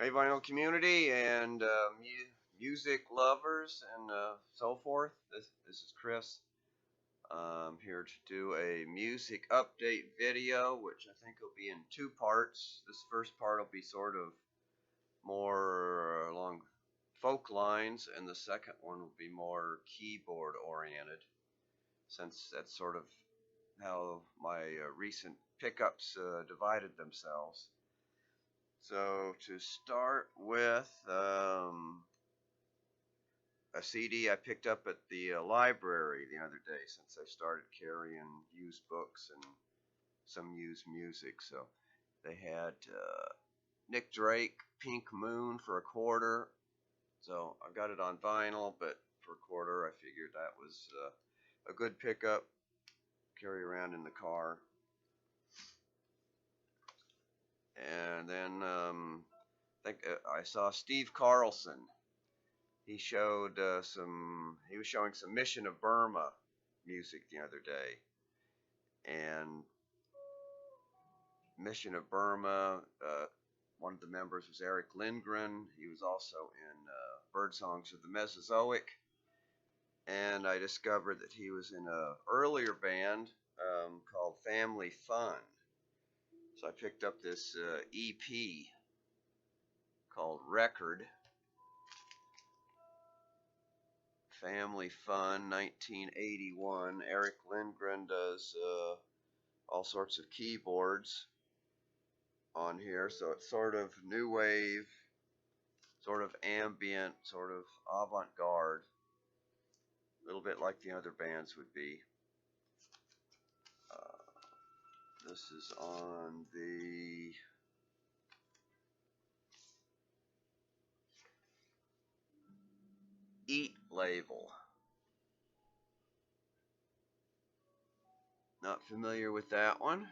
Hey, vinyl community and music lovers and so forth. This is Chris. I'm here to do a music update video, which I think will be in two parts. This first part will be sort of more along folk lines, and the second one will be more keyboard oriented, since that's sort of how my recent pickups divided themselves. So to start with, a CD I picked up at the library the other day, since I started carrying used books and some used music. So they had Nick Drake, Pink Moon for a quarter. So I got it on vinyl, but for a quarter I figured that was a good pickup, carry around in the car. And then I think I saw Steve Carlson. He showed he was showing some Mission of Burma music the other day. And Mission of Burma, one of the members was Eric Lindgren. He was also in Birdsongs of the Mesozoic. And I discovered that he was in an earlier band called Family Fun. So I picked up this EP called Record. Family Fun, 1981. Eric Lindgren does all sorts of keyboards on here, so it's sort of new wave, sort of ambient, sort of avant-garde, a little bit like the other bands would be. This is on the Eat label. Not familiar with that one,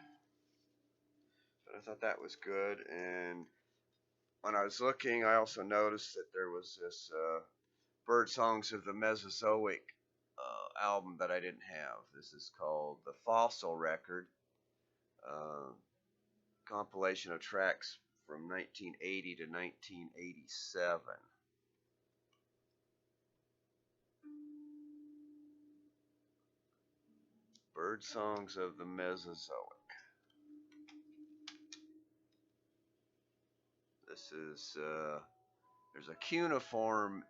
but I thought that was good. And when I was looking, I also noticed that there was this Birdsongs of the Mesozoic album that I didn't have. This is called the Fossil Record, compilation of tracks from 1980 to 1987. Birdsongs of the Mesozoic. This is there's a cuneiform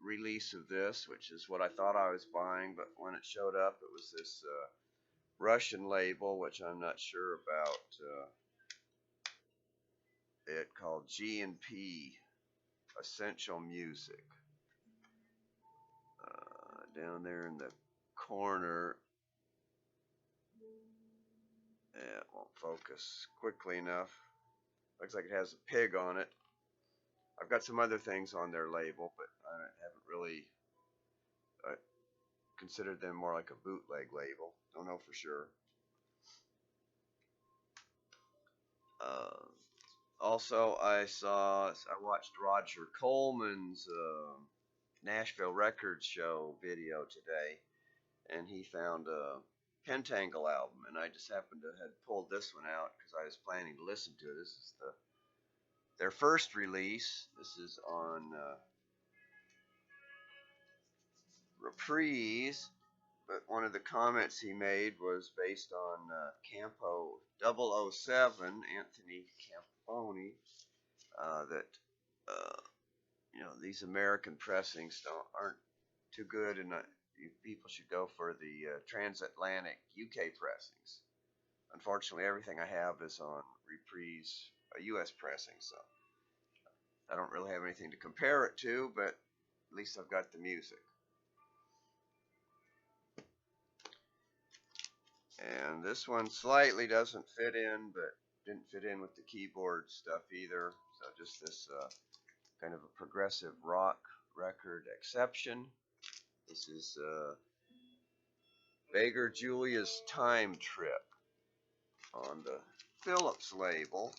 release of this, which is what I thought I was buying, but when it showed up, it was this Russian label, which I'm not sure about. It called G&P Essential Music. Down there in the corner, it won't focus quickly enough. Looks like it has a pig on it. I've got some other things on their label, but I haven't really considered them more like a bootleg label. Don't know for sure. Also, I watched Roger Coleman's Nashville Records show video today, and he found a Pentangle album, and I just happened to have pulled this one out because I was planning to listen to it. This is their first release. This is on Reprise, but one of the comments he made was based on Campo 007, Anthony Camponi, that these American pressings aren't too good, and people should go for the transatlantic UK pressings. Unfortunately, everything I have is on Reprise, a US pressing, so I don't really have anything to compare it to, but at least I've got the music. And this one slightly doesn't fit in, but didn't fit in with the keyboard stuff either. So just this kind of a progressive rock record exception. This is Beggar Julia's Time Trip on the Philips label.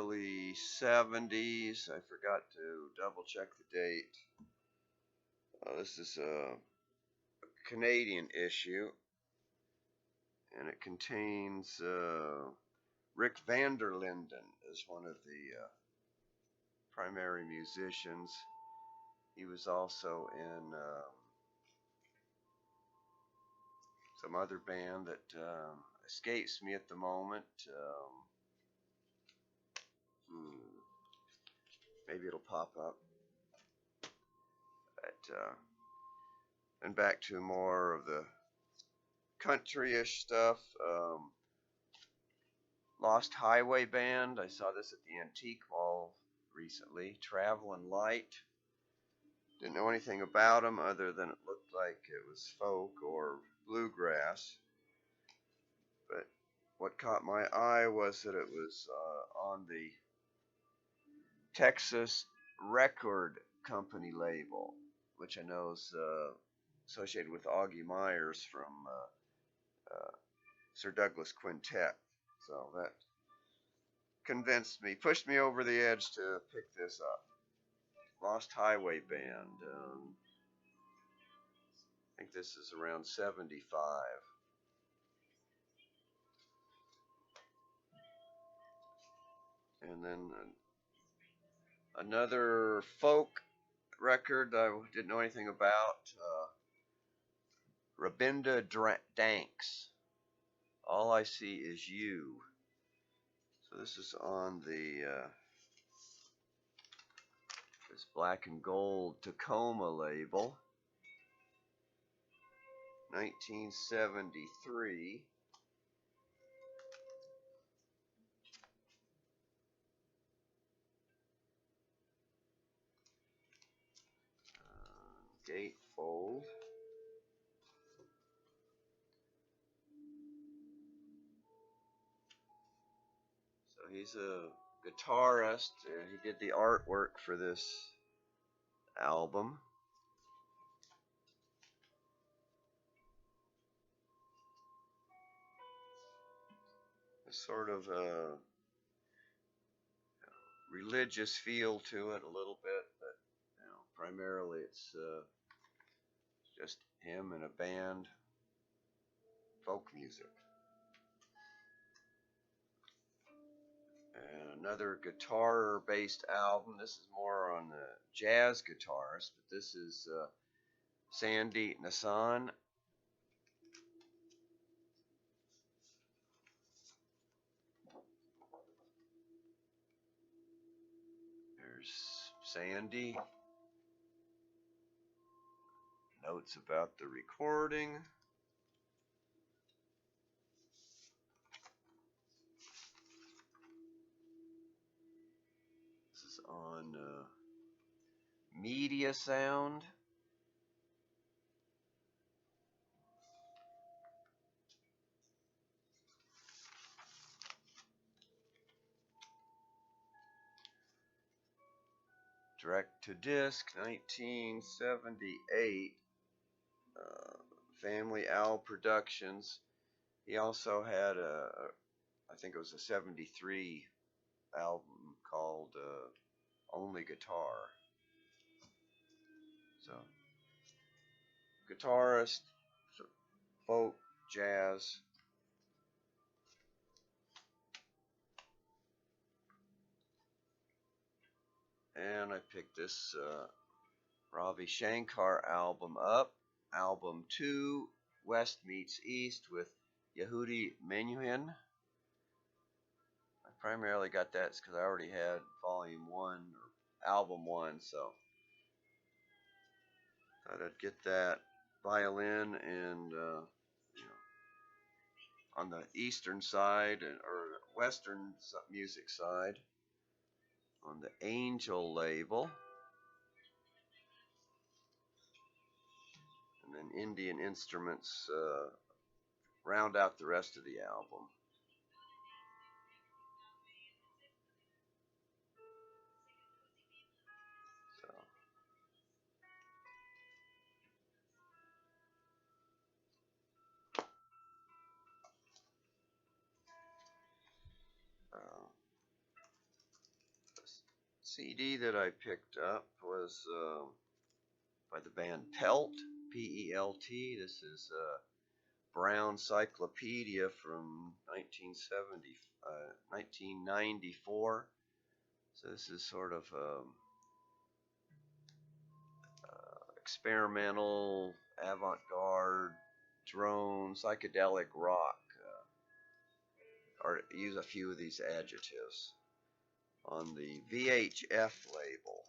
early 70s. I forgot to double check the date. This is a Canadian issue, and it contains Rick van der Linden as one of the primary musicians. He was also in some other band that escapes me at the moment. Maybe it'll pop up. But, and back to more of the country-ish stuff. Lost Highway Band. I saw this at the Antique Mall recently. Traveling Light. Didn't know anything about them other than it looked like it was folk or bluegrass. But what caught my eye was that it was on the Texas Record Company label, which I know is associated with Augie Myers from Sir Douglas Quintet. So that convinced me, pushed me over the edge to pick this up. Lost Highway Band. I think this is around 75. And then another folk record I didn't know anything about. Rabinda Danks. All I See Is You. So this is on the this black and gold Tacoma label. 1973. Gatefold. So he's a guitarist. He did the artwork for this album. A sort of a religious feel to it a little bit, but primarily it's just him and a band, folk music. And another guitar-based album. This is more on the jazz guitarist, but this is Sandy Nassan. There's Sandy. Notes about the recording. This is on Media Sound. Direct to disc, 1978. Family Owl Productions. He also had I think it was a 73 album called Only Guitar. So, guitarist, folk, jazz. And I picked this Ravi Shankar album up. Album 2, West Meets East with Yehudi Menuhin. I primarily got that because I already had Volume 1 or Album 1, so thought I'd get that violin and on the eastern side or western music side on the Angel label. And then Indian instruments round out the rest of the album. CD that I picked up was by the band Pelt, P-E-L-T. This is Brown Cyclopedia from 1994. So this is sort of experimental, avant-garde, drone, psychedelic rock, or use a few of these adjectives on the VHF label.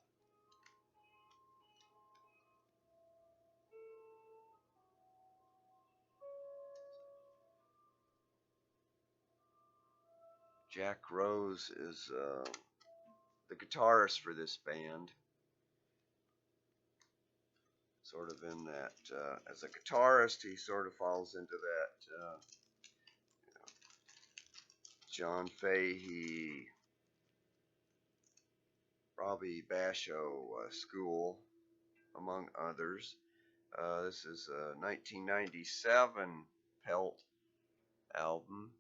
Jack Rose is the guitarist for this band. Sort of in that, as a guitarist, he sort of falls into that John Fahey, Robbie Basho school, among others. This is a 1997 Pelt album,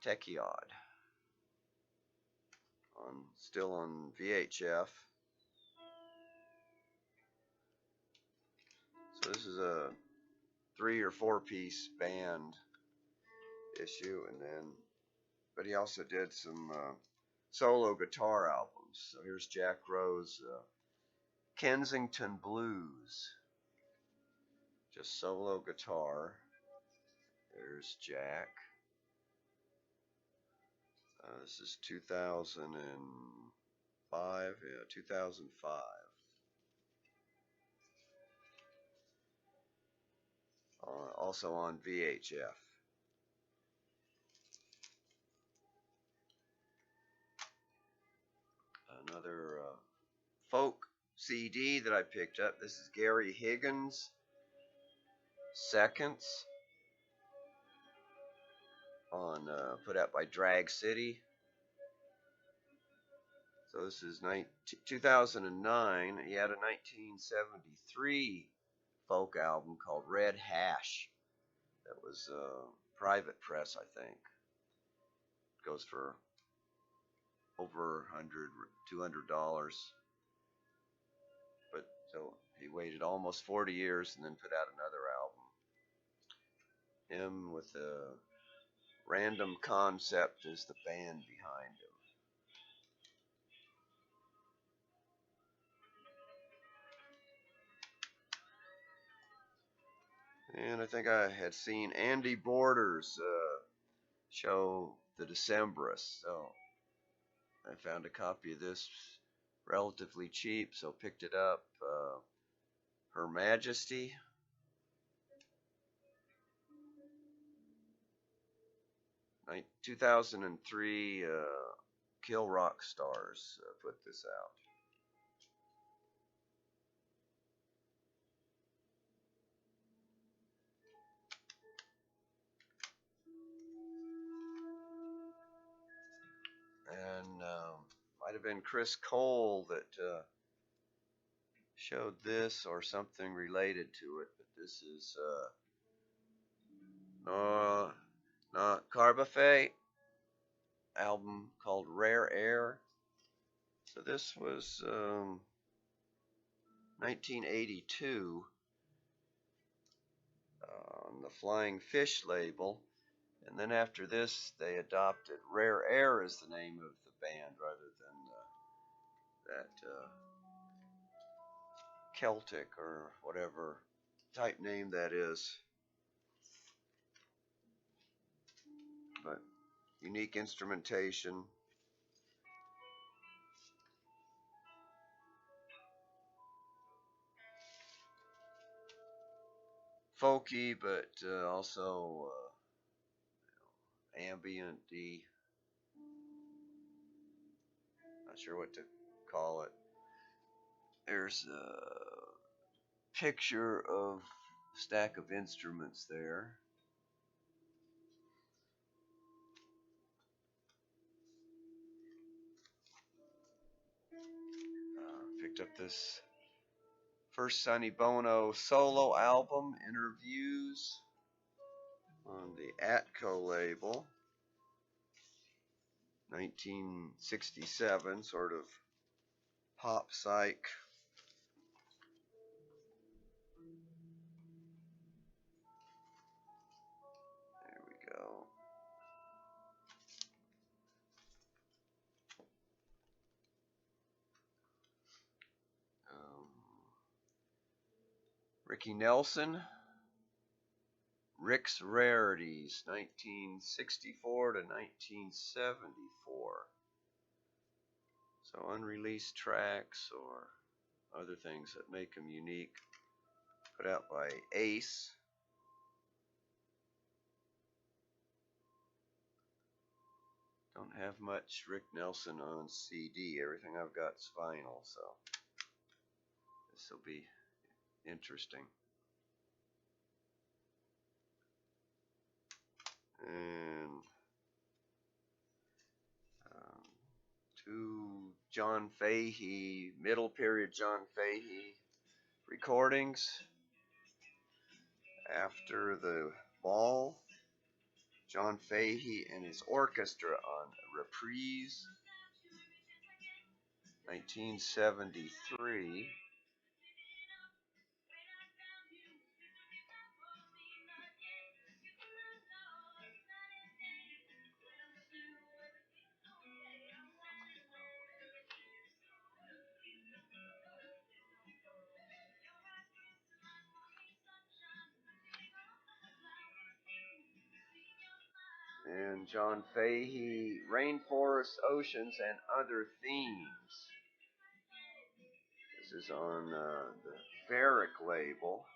Techiod, still on VHF. So this is a 3 or 4 piece band issue, but he also did some solo guitar albums. So here's Jack Rose, Kensington Blues, just solo guitar. There's Jack. This is 2005, yeah, 2005. Also on VHF. Another folk CD that I picked up. This is Gary Higgins, Seconds, on put out by Drag City. So this is 2009. He had a 1973 folk album called Red Hash. That was private press, I think. It goes for over $200. But so he waited almost 40 years and then put out another album. Him with a Random Concept is the band behind him. And I think I had seen Andy Borders show The Decemberists, so I found a copy of this relatively cheap, so picked it up. Her Majesty. In 2003, Kill Rock Stars put this out. And might have been Chris Cole that showed this or something related to it, but this is Carbofe album called Rare Air. So this was 1982 on the Flying Fish label. And then after this, they adopted Rare Air as the name of the band rather than that Celtic or whatever type name that is. But unique instrumentation. Folky, but also ambient-y. Not sure what to call it. There's a picture of a stack of instruments there. Picked up this first Sonny Bono solo album, Interviews, on the Atco label. 1967, sort of pop psych. There we go. Ricky Nelson, Rick's Rarities, 1964 to 1974. So unreleased tracks or other things that make them unique. Put out by Ace. Don't have much Rick Nelson on CD. Everything I've got is vinyl, so this will be interesting. And two John Fahey, middle period John Fahey recordings after the ball. John Fahey and his orchestra on Reprise, 1973. And John Fahey, Rainforests, Oceans, and Other Themes. This is on the Ferric label.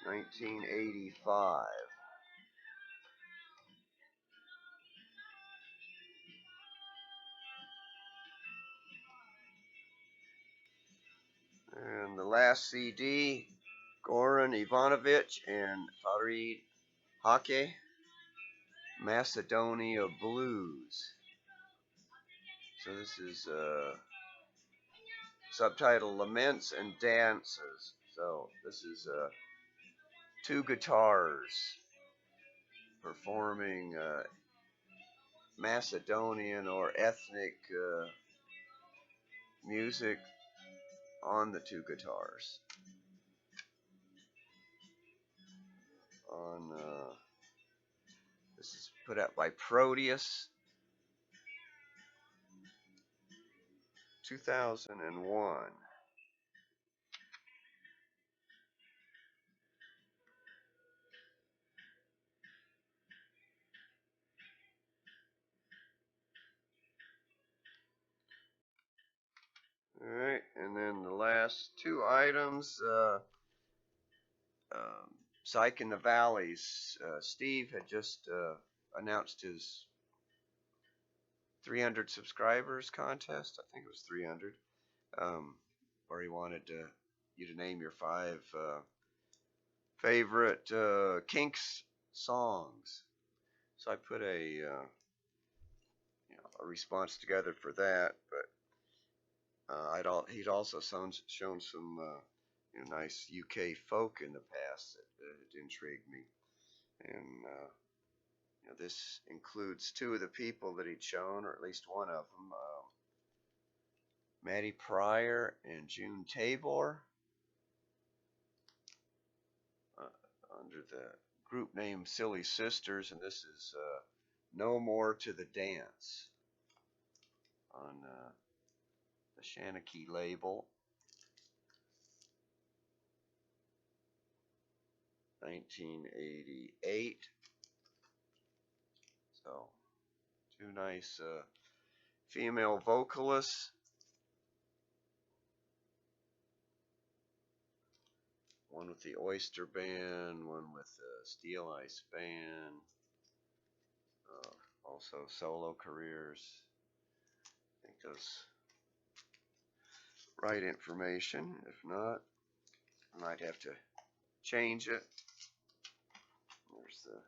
$1985. And the last CD, Goran Ivanovic and Farid Hake, Macedonia Blues. So this is subtitle Laments and Dances. So this is two guitars performing Macedonian or ethnic music on the two guitars. On this is put out by Proteus, 2001. Alright, and then the last two items, Psych in the Valleys. Steve had just announced his 300 subscribers contest. I think it was 300. Where he wanted you to name your 5 favorite Kinks songs. So I put a response together for that, but he'd also shown some nice UK folk in the past that intrigued me, and this includes 2 of the people that he'd shown, or at least one of them, Maddie Pryor and June Tabor, under the group name Silly Sisters, and this is No More to the Dance on the Shanachie label, 1988. So 2 nice female vocalists. One with the Oyster Band, one with the Steel Ice Band. Also solo careers. I think those right information. If not, I might have to change it. There's the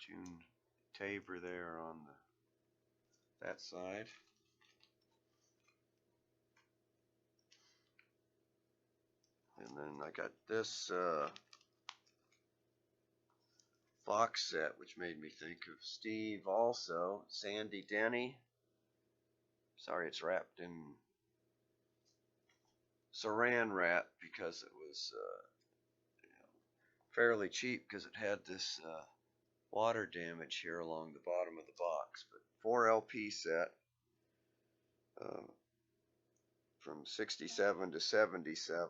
June Tabor there on that side. And then I got this box set, which made me think of Steve also. Sandy Denny. Sorry, it's wrapped in saran wrap because it was fairly cheap because it had this water damage here along the bottom of the box. But 4 LP set from 67 to 77.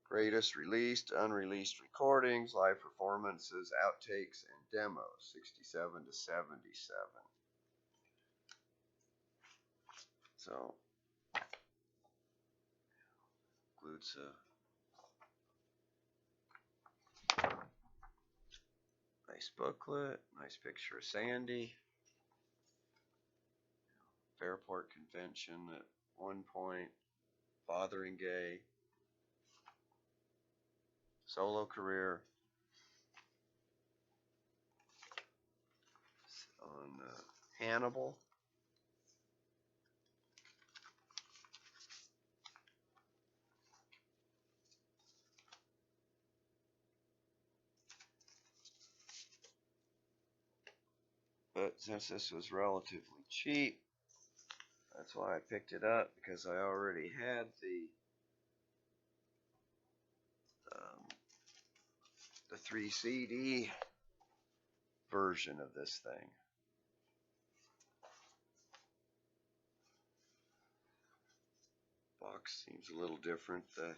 Greatest released, unreleased recordings, live performances, outtakes, and demos, 67 to 77. So, includes a nice booklet, nice picture of Sandy. Fairport Convention at one point, Fotheringay, solo career on Hannibal. But since this was relatively cheap, that's why I picked it up, because I already had the 3 CD version of this thing. Box seems a little different. The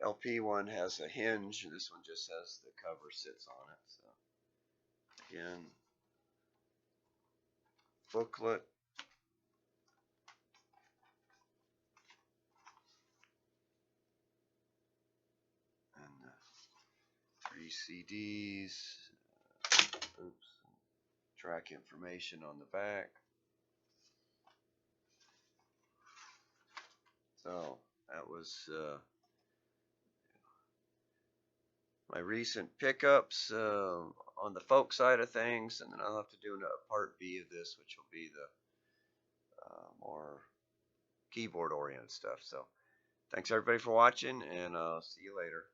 LP one has a hinge, and this one just has the cover sits on it. So again, booklet. And the 3 CDs. Oops. Track information on the back. So that was my recent pickups on the folk side of things, and then I'll have to do a part B of this, which will be the more keyboard oriented stuff. So thanks everybody for watching, and I'll see you later.